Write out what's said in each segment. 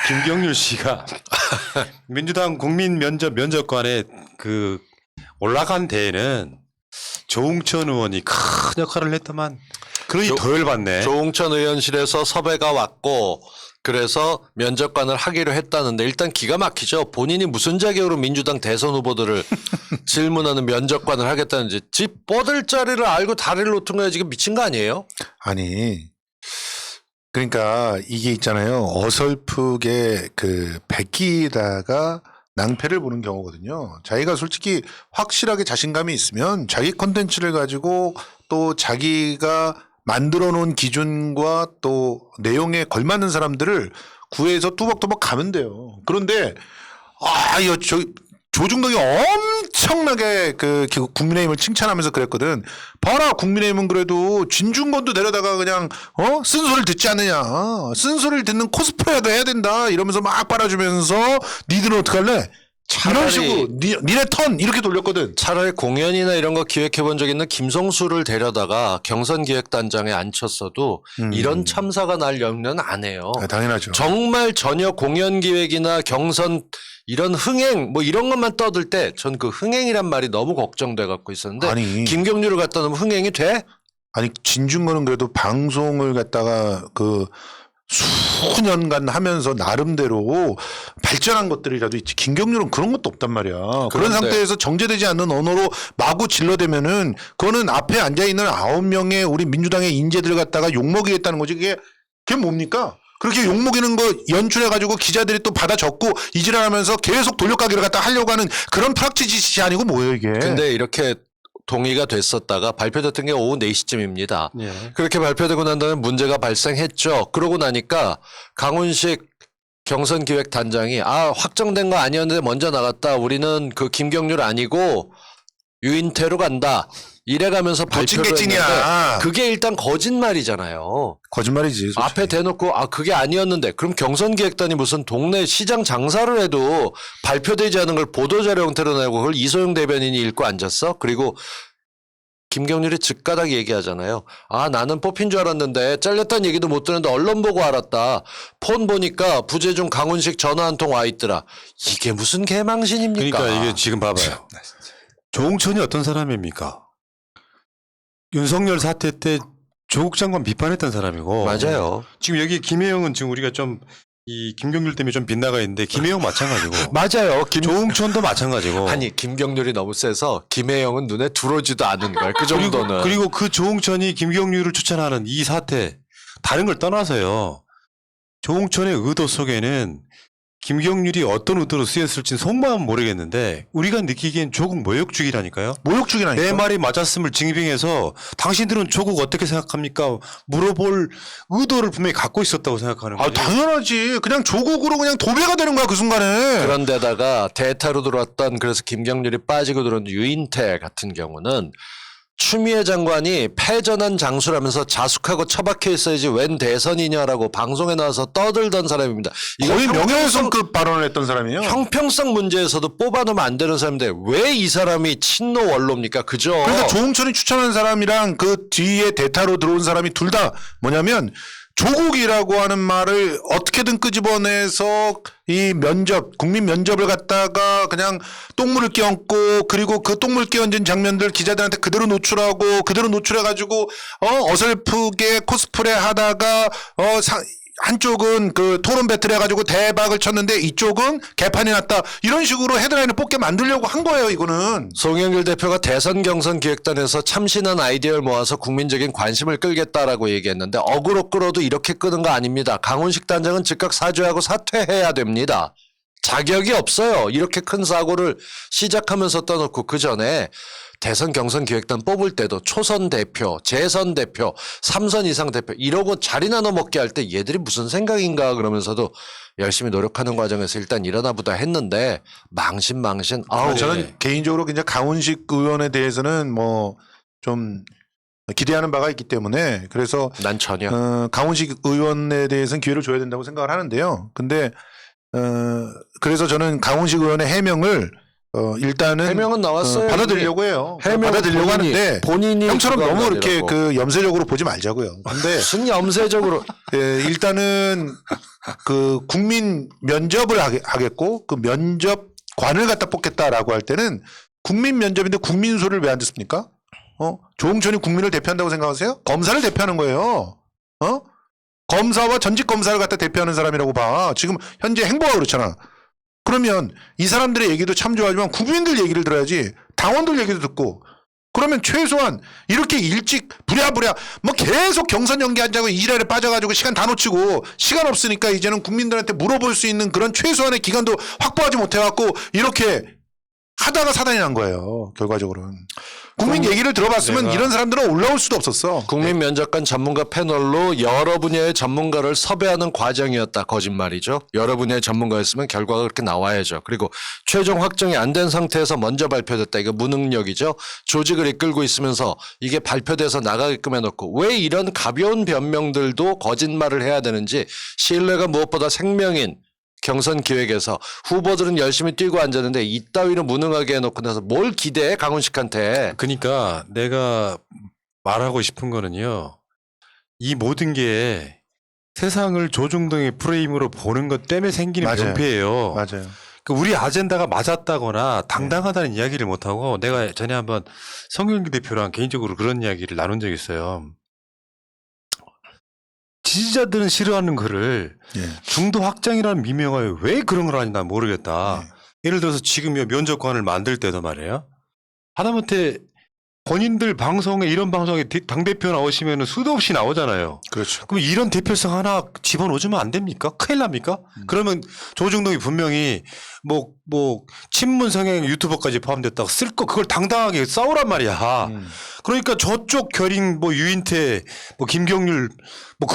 김경률 씨가 민주당 국민 면접관에 그 올라간 데에는 조응천 의원이 큰 역할을 했더만 그러니 더 열받네. 조응천 의원실에서 섭외가 왔고 그래서 면접관을 하기로 했다는데 일단 기가 막히죠. 본인이 무슨 자격으로 민주당 대선 후보들을 질문하는 면접관을 하겠다는지 집 뻗을 자리를 알고 다리를 놓든 거야 지금 미친 거 아니에요? 아니 그러니까 이게 있잖아요. 어설프게 그 베끼다가 낭패를 보는 경우거든요. 자기가 솔직히 확실하게 자신감이 있으면 자기 콘텐츠를 가지고 또 자기가 만들어 놓은 기준과 또 내용에 걸맞는 사람들을 구해서 뚜벅뚜벅 가면 돼요. 그런데 이거 조중동이 엄청나게 그 국민의힘을 칭찬하면서 그랬거든. 봐라, 국민의힘은 그래도 진중권도 내려다가 그냥 쓴소리를 듣지 않느냐. 쓴소리를 듣는 코스프레라도 해야 된다. 이러면서 막 빨아주면서 니들은 어떡할래? 이런 식으로 니네 턴 이렇게 돌렸거든. 차라리 공연이나 이런 거 기획해 본 적 있는 김성수를 데려다가 경선기획단장에 앉혔어도 이런 참사가 날 염려는 안 해요. 당연하죠. 정말 전혀 공연 기획이나 경선 이런 흥행 뭐 이런 것만 떠들 때 전 그 흥행이란 말이 너무 걱정돼 갖고 있었는데 아니. 김경률을 갖다 놓으면 흥행이 돼? 아니 진중권은 그래도 방송을 갖다가 그 수년간 하면서 나름대로 발전한 것들이라도 있지. 김경률은 그런 것도 없단 말이야. 그런 그런데. 상태에서 정제되지 않는 언어로 마구 질러대면은 그거는 앞에 앉아있는 9명의 우리 민주당의 인재들 갖다가 욕먹이겠다는 거지. 그게 뭡니까? 그렇게 욕먹이는 거 연출해가지고 기자들이 또 받아 적고 이질하면서 계속 돌려가기를 갖다 하려고 하는 그런 프락치짓이 아니고 뭐예요 이게. 근데 이렇게 동의가 됐었다가 발표됐던 게 오후 4시쯤입니다. 예. 그렇게 발표되고 난 다음에 문제가 발생했죠. 그러고 나니까 강훈식 경선기획단장이 확정된 거 아니었는데 먼저 나갔다. 우리는 그 김경률 아니고 유인태로 간다. 이래가면서 발표를 찐개찐이야. 했는데 그게 일단 거짓말이잖아요. 거짓말이지. 솔직히. 앞에 대놓고 그게 아니었는데 그럼 경선기획단이 무슨 동네 시장 장사를 해도 발표되지 않은 걸 보도자료 형태로 내고 그걸 이소영 대변인이 읽고 앉았어? 그리고 김경률이 즉가닥 얘기하잖아요. 나는 뽑힌 줄 알았는데 잘렸다는 얘기도 못 듣는데 언론 보고 알았다. 폰 보니까 부재중 강훈식 전화 한 통 와 있더라. 이게 무슨 개망신입니까? 그러니까 이게 지금 봐봐요. 조응천이 어떤 사람입니까? 윤석열 사태 때 조국 장관 비판했던 사람이고. 맞아요. 지금 여기 김혜영은 지금 우리가 좀 이 김경률 때문에 좀 빗나가 있는데 김혜영 마찬가지고. 맞아요. 조응천도 마찬가지고. 아니 김경률이 너무 세서 김혜영은 눈에 들어오지도 않은 거야. 그 정도는. 그리고 그 조응천이 김경률을 추천하는 이 사태 다른 걸 떠나서요. 조응천의 의도 속에는 김경률이 어떤 의도로 쓰였을지는 속마음은 모르겠는데 우리가 느끼기엔 조국 모욕주기라니까요. 모욕주기라니까. 내 말이 맞았음을 증빙해서 당신들은 조국 어떻게 생각합니까? 물어볼 의도를 분명히 갖고 있었다고 생각하는 거예요. 당연하지. 그냥 조국으로 그냥 도배가 되는 거야 그 순간에. 그런데다가 대타로 들어왔던 그래서 김경률이 빠지고 들어온 유인태 같은 경우는 추미애 장관이 패전한 장수라면서 자숙하고 처박혀 있어야지 웬 대선이냐라고 방송에 나와서 떠들던 사람입니다. 이거 거의 명예훼손급 발언을 했던 사람이에요. 형평성 문제에서도 뽑아놓으면 안 되는 사람인데 왜 이 사람이 친노 원로입니까? 그죠? 그러니까 조응천이 추천한 사람이랑 그 뒤에 대타로 들어온 사람이 둘 다 뭐냐면 조국이라고 하는 말을 어떻게든 끄집어내서 이 국민 면접을 갖다가 그냥 똥물을 끼얹고 그리고 그 똥물 끼얹은 장면들 기자들한테 그대로 노출하고 그대로 노출해가지고 어설프게 코스프레 하다가 한쪽은 그 토론 배틀 해가지고 대박을 쳤는데 이쪽은 개판이 났다. 이런 식으로 헤드라인을 뽑게 만들려고 한 거예요, 이거는. 송영길 대표가 대선 경선 기획단에서 참신한 아이디어를 모아서 국민적인 관심을 끌겠다라고 얘기했는데 어그로 끌어도 이렇게 끄는 거 아닙니다. 강훈식 단장은 즉각 사죄하고 사퇴해야 됩니다. 자격이 없어요. 이렇게 큰 사고를 시작하면서 떠놓고 그 전에 대선 경선 기획단 뽑을 때도 초선 대표, 재선 대표, 3선 이상 대표 이러고 자리 나눠 먹게 할 때 얘들이 무슨 생각인가 그러면서도 열심히 노력하는 과정에서 일단 일어나 보다 했는데 망신. 저는 개인적으로 굉장히 강훈식 의원에 대해서는 뭐 좀 기대하는 바가 있기 때문에 그래서 난 전혀. 강훈식 의원에 대해서는 기회를 줘야 된다고 생각을 하는데요. 근데 그래서 저는 강훈식 의원의 해명을 일단은 해명은 나왔어요. 받아들이려고 해요. 해명 받아들이려고 하는데 본인이 형처럼 그거 너무 이렇게 아니라고. 그 염세적으로 보지 말자고요. 근데 무슨 염세적으로 일단은 그 국민 면접을 하겠고 그 면접관을 갖다 뽑겠다라고 할 때는 국민 면접인데 국민 소리를 왜 안 듣습니까? 조홍천이 국민을 대표한다고 생각하세요? 검사를 대표하는 거예요. 검사와 전직 검사를 갖다 대표하는 사람이라고 봐. 지금 현재 행보가 그렇잖아. 그러면 이 사람들의 얘기도 참 좋아하지만 국민들 얘기를 들어야지. 당원들 얘기도 듣고. 그러면 최소한 이렇게 일찍 부랴부랴 뭐 계속 경선 연기하자고 이 일에 빠져가지고 시간 다 놓치고 시간 없으니까 이제는 국민들한테 물어볼 수 있는 그런 최소한의 기간도 확보하지 못해갖고 이렇게 하다가 사단이 난 거예요. 결과적으로는. 국민 얘기를 들어봤으면 내가- 이런 사람들은 올라올 수도 없었어. 국민 면접관 전문가 패널로 여러 분야의 전문가를 섭외하는 과정이었다. 거짓말이죠. 여러 분야의 전문가였으면 결과가 그렇게 나와야죠. 그리고 최종 확정이 안 된 상태에서 먼저 발표됐다. 이거 무능력이죠. 조직을 이끌고 있으면서 이게 발표돼서 나가게끔 해놓고 왜 이런 가벼운 변명들도 거짓말을 해야 되는지 신뢰가 무엇보다 생명인 경선 기획에서 후보들은 열심히 뛰고 앉았는데 이따위로 무능하게 해놓고 나서 뭘 기대해 강훈식한테. 그러니까 내가 말하고 싶은 거는요. 이 모든 게 세상을 조중동의 프레임으로 보는 것 때문에 생기는 맞아요. 병폐예요. 맞아요. 그 우리 아젠다가 맞았다거나 당당하다는 이야기를 못하고 내가 전에 한번 성윤기 대표랑 개인적으로 그런 이야기를 나눈 적이 있어요. 지지자들은 싫어하는 거를 예. 중도 확장이라는 미명하에 왜 그런 걸 하는지 난 모르겠다. 네. 예를 들어서 지금 면접관을 만들 때도 말이에요. 하다못해 본인들 방송에 이런 방송에 당대표 나오시면 수도 없이 나오잖아요. 그렇죠. 그럼 이런 대표성 하나 집어넣어주면 안 됩니까? 큰일 납니까? 그러면 조중동이 분명히 뭐 친문 성향 유튜버까지 포함됐다고 쓸 거 그걸 당당하게 싸우란 말이야. 그러니까 저쪽 결인 뭐 유인태 뭐 김경률 뭐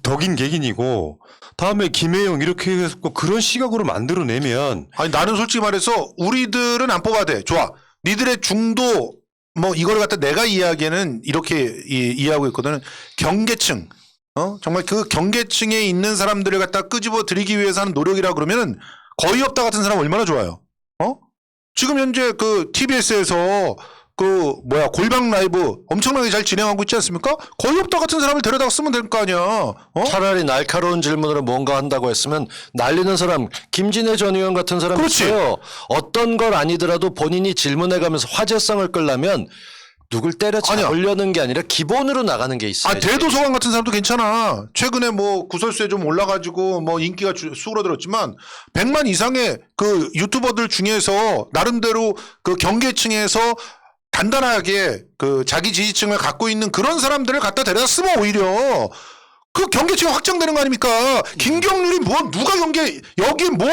덕인 객인이고 다음에 김혜영 이렇게 해서 그런 시각으로 만들어내면 아니 나는 솔직히 말해서 우리들은 안 뽑아도 돼. 좋아. 니들의 중도 뭐 이걸 갖다 내가 이야기는 이렇게 이해하고 있거든. 경계층. 정말 그 경계층에 있는 사람들을 갖다 끄집어 들이기 위해서 하는 노력이라 그러면은 거의 없다 같은 사람 얼마나 좋아요. 지금 현재 그 TBS에서 그 골방 라이브 엄청나게 잘 진행하고 있지 않습니까? 거의 없다 같은 사람을 데려다 쓰면 될 거 아니야. 차라리 날카로운 질문으로 뭔가 한다고 했으면 날리는 사람 김진애 전 의원 같은 사람 그렇지. 있어요. 어떤 걸 아니더라도 본인이 질문해가면서 화제성을 끌려면 누굴 때려 잡으려는 게 아니라 기본으로 나가는 게 있어요. 대도서관 같은 사람도 괜찮아. 최근에 뭐 구설수에 좀 올라가지고 뭐 인기가 수그러들었지만 100만 이상의 그 유튜버들 중에서 나름대로 그 경계층에서 단단하게 그 자기 지지층을 갖고 있는 그런 사람들을 갖다 데려다 쓰면 오히려 그 경계층이 확장되는 거 아닙니까? 김경률이 누가 여기 뭐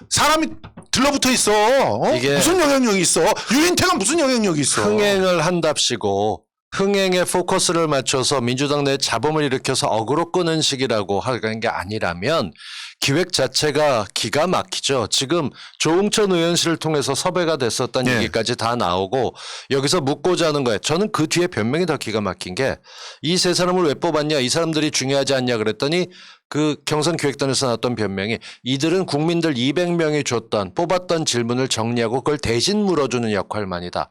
사람이 들러붙어 있어. 이게 무슨 영향력이 있어? 유인태가 무슨 영향력이 있어? 흥행을 한답시고 흥행에 포커스를 맞춰서 민주당 내에 잡음을 일으켜서 어그로 끄는 식이라고 하는 게 아니라면 기획 자체가 기가 막히죠. 지금 조응천 의원실을 통해서 섭외가 됐었다는 네. 얘기까지 다 나오고 여기서 묻고자 하는 거예요. 저는 그 뒤에 변명이 더 기가 막힌 게 이 세 사람을 왜 뽑았냐, 이 사람들이 중요하지 않냐 그랬더니 그 경선 기획단에서 나왔던 변명이 이들은 국민들 200명이 줬던 뽑았던 질문을 정리하고 그걸 대신 물어주는 역할만이다.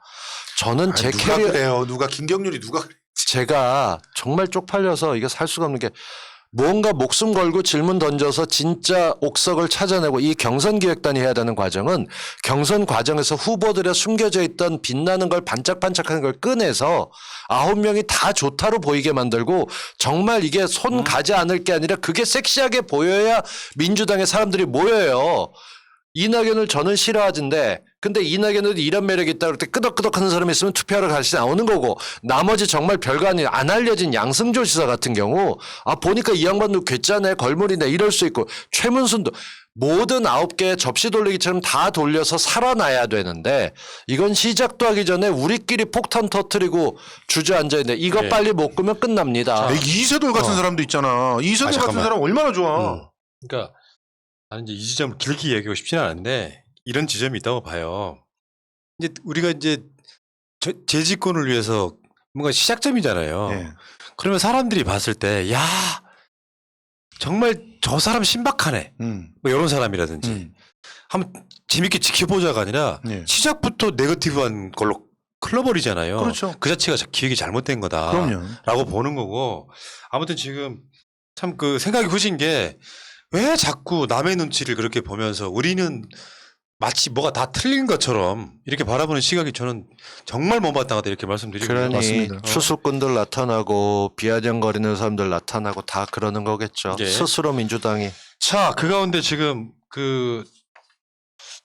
저는 제 누가 캐리어 그래요? 김경률이 누가 그래? 제가 정말 쪽팔려서 이게 살 수가 없는 게 뭔가 목숨 걸고 질문 던져서 진짜 옥석을 찾아내고 이 경선 기획단이 해야 되는 과정은 경선 과정에서 후보들의 숨겨져 있던 빛나는 걸 반짝반짝하는 걸 꺼내서 9명이 다 좋다로 보이게 만들고 정말 이게 손 가지 않을 게 아니라 그게 섹시하게 보여야 민주당의 사람들이 모여요. 이낙연을 저는 싫어하던데 근데 이낙연은 이런 매력이 있다 그럴 때 끄덕끄덕 하는 사람이 있으면 투표하러 같이 나오는 거고 나머지 정말 별거 아닌 안 알려진 양승조 지사 같은 경우 보니까 이 양반도 괴짜네 걸물이네 이럴 수 있고 최문순도 모든 9개의 접시 돌리기처럼 다 돌려서 살아나야 되는데 이건 시작도 하기 전에 우리끼리 폭탄 터트리고 주저앉아 있는데 이거 네. 빨리 못 끄면 끝납니다. 이세돌 같은 사람도 있잖아. 이세돌 같은 잠깐만. 사람 얼마나 좋아. 그러니까 나는 이제 이 지점을 길게 얘기하고 싶지는 않은데 이런 지점이 있다고 봐요. 이제 우리가 이제 재집권을 위해서 뭔가 시작점이잖아요. 네. 그러면 사람들이 봤을 때, 야, 정말 저 사람 신박하네. 뭐 이런 사람이라든지. 한번 재밌게 지켜보자가 아니라 예. 시작부터 네거티브한 걸로 흘러버리잖아요. 그렇죠. 그 자체가 기획이 잘못된 거다라고 그럼요. 보는 거고 아무튼 지금 참 그 생각이 후진 게 왜 자꾸 남의 눈치를 그렇게 보면서 우리는 마치 뭐가 다 틀린 것처럼 이렇게 바라보는 시각이 저는 정말 못마땅하다 이렇게 말씀드리고 그러니 맞습니다. 추수꾼들 나타나고 비아냥거리는 사람들 나타나고 다 그러는 거겠죠. 예. 스스로 민주당이. 자, 그 가운데 지금 그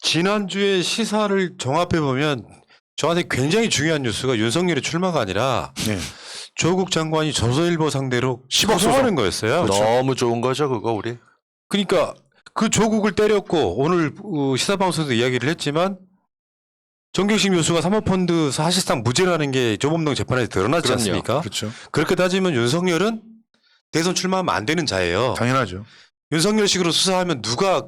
지난주에 시사를 종합해 보면 저한테 굉장히 중요한 뉴스가 윤석열의 출마가 아니라 예. 조국 장관이 조선일보 상대로 10억 소송하는 거였어요. 너무 좋은 거죠, 그거 우리. 그러니까 그 조국을 때렸고 오늘 시사방송에서 이야기를 했지만 정경심 교수가 사모펀드 사실상 무죄라는 게 조범동 재판에서 드러났지 그럼요. 않습니까? 그렇죠. 그렇게 따지면 윤석열은 대선 출마하면 안 되는 자예요. 당연하죠. 윤석열식으로 수사하면 누가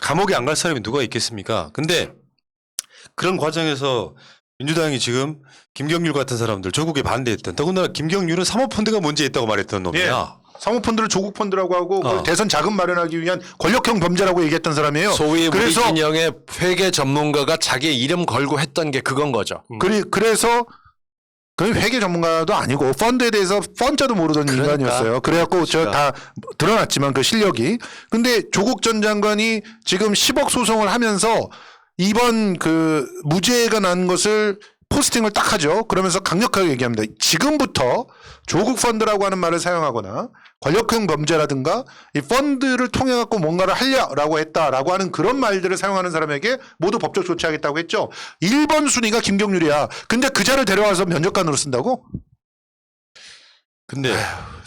감옥에 안 갈 사람이 누가 있겠습니까? 근데 그런 과정에서 민주당이 지금 김경률 같은 사람들 조국에 반대했던 더군다나 김경률은 사모펀드가 문제있다고 말했던 놈이야. 사모펀드를 조국 펀드라고 하고 그걸 어. 대선 자금 마련하기 위한 권력형 범죄라고 얘기했던 사람이에요. 소위 우리 그래서 진영의 회계 전문가가 자기 이름 걸고 했던 게 그건 거죠. 그래서 그 회계 전문가도 아니고 펀드에 대해서 펀자도 모르던 그러니까. 인간이었어요. 그래갖고 저 다 드러났지만 그 실력이. 근데 조국 전 장관이 지금 10억 소송을 하면서 이번 그 무죄가 난 것을 포스팅을 딱 하죠. 그러면서 강력하게 얘기합니다. 지금부터 조국 펀드라고 하는 말을 사용하거나 권력형 범죄라든가 이 펀드를 통해 갖고 뭔가를 하려라고 했다라고 하는 그런 말들을 사용하는 사람에게 모두 법적 조치하겠다고 했죠. 1번 순위가 김경률이야. 근데 그 자를 데려와서 면접관으로 쓴다고? 근데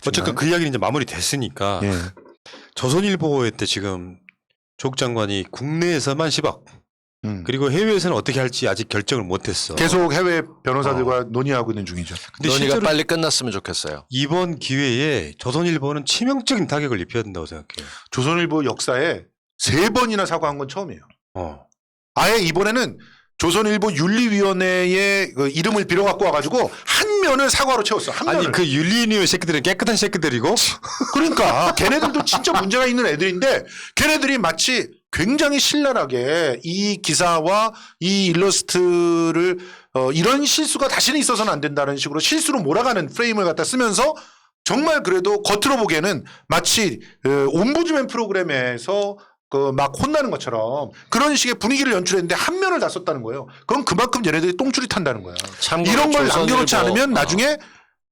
어쨌든 그 이야기는 이제 마무리됐으니까 예. 조선일보에 때 지금 조국 장관이 국내에서만 10억 그리고 해외에서는 어떻게 할지 아직 결정을 못했어. 계속 해외 변호사들과 논의하고 있는 중이죠. 근데 논의가 실제로 빨리 끝났으면 좋겠어요. 이번 기회에 조선일보는 치명적인 타격을 입혀야 된다고 생각해요. 조선일보 역사에 3번이나 사과한 건 처음이에요. 아예 이번에는 조선일보 윤리위원회의 그 이름을 빌어갖고 와가지고 한 면을 사과로 채웠어. 한 면을. 아니 그 윤리위원 새끼들은 깨끗한 새끼들이고 그러니까 걔네들도 진짜 문제가 있는 애들인데 걔네들이 마치 굉장히 신랄하게 이 기사와 이 일러스트를 이런 실수가 다시는 있어서는 안 된다는 식으로 실수로 몰아가는 프레임을 갖다 쓰면서 정말 그래도 겉으로 보기에는 마치 옴부즈맨 프로그램에서 그 막 혼나는 것처럼 그런 식의 분위기를 연출했는데 한 면을 다 썼다는 거예요. 그럼 그만큼 얘네들이 똥줄이 탄다는 거야. 참고로 이런 걸 조선일보- 남겨놓지 않으면 나중에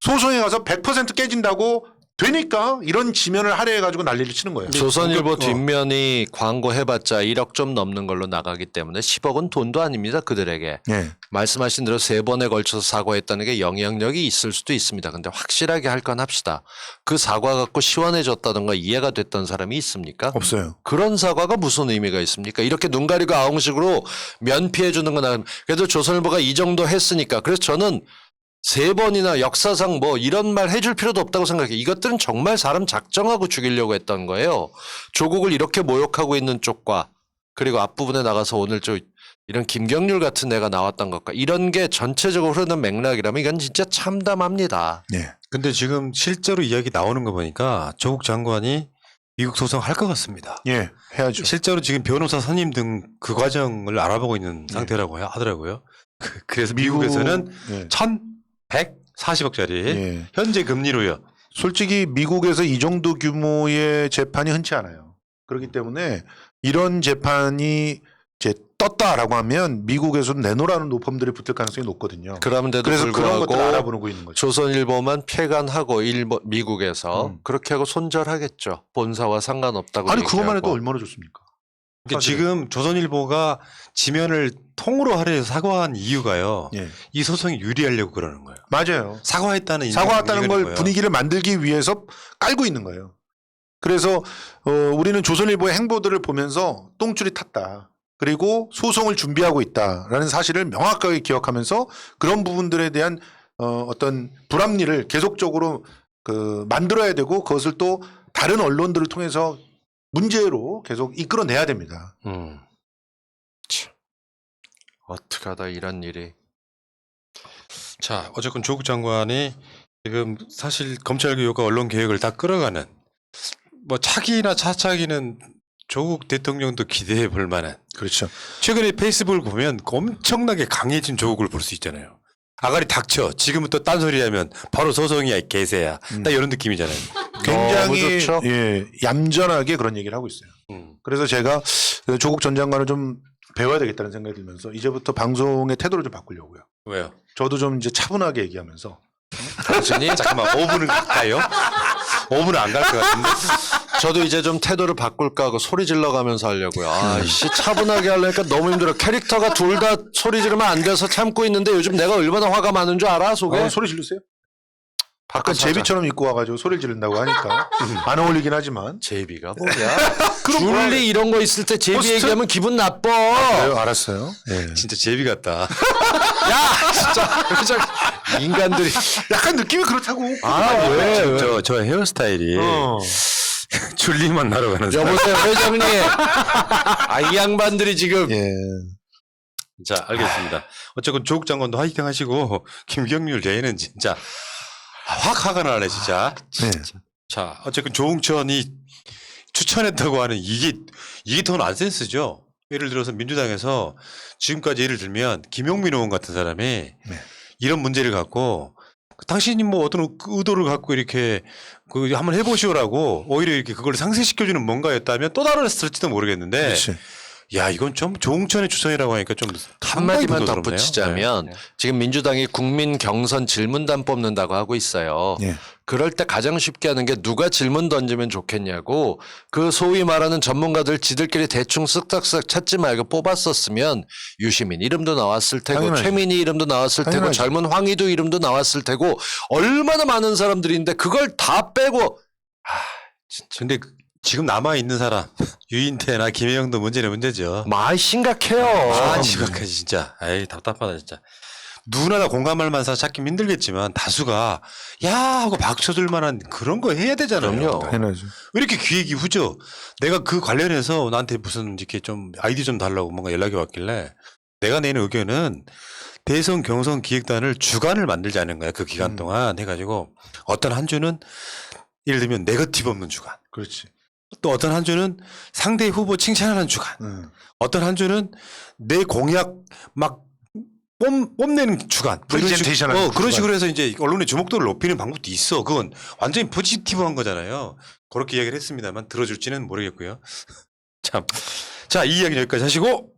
소송에 가서 100% 깨진다고 되니까 이런 지면을 할애해가지고 난리를 치는 거예요. 조선일보 뒷면이 광고 해봤자 1억 좀 넘는 걸로 나가기 때문에 10억은 돈도 아닙니다. 그들에게. 예. 말씀하신 대로 3번에 걸쳐서 사과했다는 게 영향력이 있을 수도 있습니다. 근데 확실하게 할 건 합시다. 그 사과 갖고 시원해졌다던가 이해가 됐던 사람이 있습니까? 없어요. 그런 사과가 무슨 의미가 있습니까? 이렇게 눈 가리고 아웅식으로 면피해 주는 건 그래도 조선일보가 이 정도 했으니까 그래서 저는 3번이나 역사상 뭐 이런 말 해줄 필요도 없다고 생각해요. 이것들은 정말 사람 작정하고 죽이려고 했던 거예요. 조국을 이렇게 모욕하고 있는 쪽과 그리고 앞부분에 나가서 오늘 이런 김경률 같은 애가 나왔던 것과 이런 게 전체적으로 흐르는 맥락이라면 이건 진짜 참담합니다. 예. 근데 지금 실제로 이야기 나오는 거 보니까 조국 장관이 미국 소송 할 것 같습니다. 예. 해야죠. 실제로 지금 변호사 선임 등 그 과정을 알아보고 있는 상태라고 하더라고요. 그래서 미국에서는 예. 1,140억짜리 예. 현재 금리로요. 솔직히 미국에서 이 정도 규모의 재판이 흔치 않아요. 그렇기 때문에 이런 재판이 이제 떴다라고 하면 미국에서는 내놓으라는 노펌들이 붙을 가능성이 높거든요. 그런데도 그래서 그런 불구하고 것들을 알아보고 있는 거죠. 조선일보만 폐간하고 미국에서 그렇게 하고 손절하겠죠. 본사와 상관없다고 아니 얘기하고. 그것만 해도 얼마나 좋습니까? 그러니까 사실은. 지금 조선일보가 지면을 통으로 하려 사과한 이유가요. 예. 이 소송이 유리하려고 그러는 거예요. 맞아요. 사과했다는 인정이 사과했다는 걸 거예요. 분위기를 만들기 위해서 깔고 있는 거예요. 그래서 우리는 조선일보의 행보들을 보면서 똥줄이 탔다. 그리고 소송을 준비하고 있다라는 사실을 명확하게 기억하면서 그런 부분들에 대한 어떤 불합리를 계속적으로 만들어야 되고 그것을 또 다른 언론들을 통해서 문제로 계속 이끌어내야 됩니다. 참. 어떻게 하다 이런 일이. 자, 어쨌건 조국 장관이 지금 사실 검찰 개혁과 언론 개혁을 다 끌어가는 뭐 차기나 차차기는 조국 대통령도 기대해 볼 만한 그렇죠. 최근에 페이스북을 보면 엄청나게 강해진 조국을 볼 수 있잖아요. 아가리 닥쳐. 지금부터 딴소리 하면 바로 소송이야 이 개새야. 딱 이런 느낌이잖아요. 굉장히 좋죠. 예, 얌전하게 그런 얘기를 하고 있어요. 그래서 제가 조국 전 장관을 좀 배워야 되겠다는 생각이 들면서 이제부터 방송의 태도를 좀 바꾸려고요. 왜요? 저도 좀 이제 차분하게 얘기하면서 당신이 잠깐만 5분은 갈까요? 5분은 안 갈 것 같은데. 저도 이제 좀 태도를 바꿀까 하고 소리 질러 가면서 하려고요. 아이씨 차분하게 하려니까 너무 힘들어. 캐릭터가 둘 다 소리 지르면 안 돼서 참고 있는데 요즘 내가 얼마나 화가 많은 줄 알아 속에? 소리 지르세요? 아까 바꿔서 하자. 제비처럼 입고 와가지고 소리를 지른다고 하니까 안 어울리긴 하지만 제비가 뭐야? 줄리 이런 거 있을 때 제비 호스트? 얘기하면 기분 나빠. 그래요? 알았어요. 예. 진짜 제비 같다. 야 진짜 회장 인간들이 약간 느낌이 그렇다고. 왜? 저 헤어스타일이 줄리만 나러 가는 사람. 여보세요 회장님. 이 양반들이 지금 예. 자, 알겠습니다. 어쨌건 조국 장관도 화이팅 하시고 김경률 제의는 진짜 확 화가 나네 진짜. 네. 자, 어쨌건 조홍천이 추천했다고 하는 이게 더 난센스죠. 예를 들어서 민주당에서 지금까지 예를 들면 김용민 의원 같은 사람이 네. 이런 문제를 갖고 당신이 뭐 어떤 의도를 갖고 이렇게 그 한번 해보시오라고 오히려 이렇게 그걸 상쇄시켜주는 뭔가였다면 또 다르을지도 모르겠는데 그렇지. 야 이건 좀 조홍천의 추천이라고 하니까 좀 한마디만 상당히 부담스럽네요. 덧붙이자면 네. 지금 민주당이 국민 경선 질문단 뽑는다고 하고 있어요. 예. 그럴 때 가장 쉽게 하는 게 누가 질문 던지면 좋겠냐고 그 소위 말하는 전문가들 지들끼리 대충 쓱싹쓱 찾지 말고 뽑았었으면 유시민 이름도 나왔을 테고 당연하지. 최민희 이름도 나왔을 테고 당연하지. 젊은 황희도 이름도 나왔을 테고 얼마나 많은 사람들인데 그걸 다 빼고 근데 지금 남아 있는 사람 유인태나 김혜영도 문제는 문제죠. 많이 심각해요. 심각하지 진짜. 에이 답답하다 진짜. 누구나 다 공감할 만한 사람 찾기 힘들겠지만 다수가 야 하고 박쳐줄 만한 그런 거 해야 되잖아요. 그럼요. 당연하죠. 왜 이렇게 기획이 후져? 내가 그 관련해서 나한테 무슨 이렇게 좀 아이디 좀 달라고 뭔가 연락이 왔길래 내가 내는 의견은 대선 경선 기획단을 주간을 만들자는 거야. 그 기간 동안 해가지고 어떤 한 주는 예를 들면 네거티브 없는 주간. 그렇지. 또 어떤 한 주는 상대 후보 칭찬하는 주간. 어떤 한 주는 내 공약 막 뽐내는 주간. 뭐 이런 프레젠테이션 식으로, 하는 그런 주간. 식으로 해서 이제 언론의 주목도를 높이는 방법도 있어. 그건 완전히 포지티브한 거잖아요. 그렇게 이야기를 했습니다만 들어줄지는 모르겠고요. 참. 자, 이 이야기는 여기까지 하시고